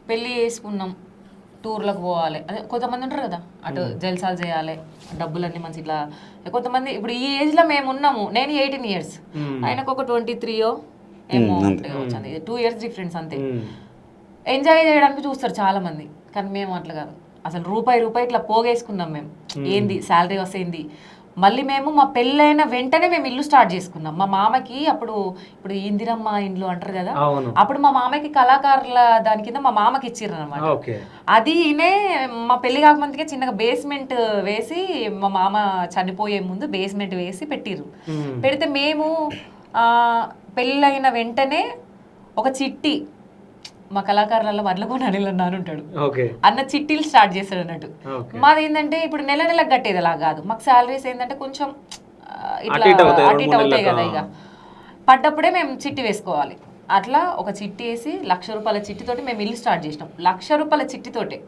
పెళ్ళి చేసుకున్నాం, టూర్లకు పోవాలి, అదే కొంతమంది ఉంటారు కదా అటు జల్సాలు చేయాలి, డబ్బులన్నీ మంచి ఇట్లా. కొంతమంది ఇప్పుడు ఈ ఏజ్లో మేము ఉన్నాము, నేను 18 years, ఆయనకు ఒక 23 ఏమో వచ్చింది, 2 years డిఫరెన్స్ అంతే. ఎంజాయ్ చేయడానికి చూస్తారు చాలా మంది, కానీ మేము అట్లా కాదు. అసలు రూపాయి ఇట్లా పోగేసుకున్నాం మేము. ఏంది శాలరీ వస్తేంది. మళ్ళీ మేము మా పెళ్ళైన వెంటనే మేము ఇల్లు స్టార్ట్ చేసుకున్నాం. మా మామకి అప్పుడు ఇప్పుడు ఇందిరమ్మ ఇండ్లు అంటారు కదా, అప్పుడు మా మామకి కళాకారుల దాని కింద మా మామకి ఇచ్చిర్రు అనమాట. అది మా పెళ్లి కాకముందుకే చిన్నగా బేస్మెంట్ వేసి, మా మామ చనిపోయే ముందు బేస్మెంట్ వేసి పెట్టిర్రు. పెడితే మేము పెళ్ళైన వెంటనే ఒక చిట్టి, మా కళాకారులలో వడ్లకొని అనిల్ అన్నారు ఉంటాడు అన్న, చిట్టీలు స్టార్ట్ చేస్తాడు అన్నట్టు. మాది ఏంటంటే ఇప్పుడు నెలకు కట్టేది అలా కాదు, మాకు శాలరీస్ ఏంటంటే కొంచెం ఇట్లా అటు ఇటు అవుతాయి కదా, ఇక పడ్డప్పుడే మేము చిట్టి వేసుకోవాలి. అట్లా ఒక చిట్టి వేసి 1,00,000 రూపాయల చిట్టితోటి మేము ఇల్లు స్టార్ట్ చేసినాం. 1,00,000 రూపాయల చిట్టితోటే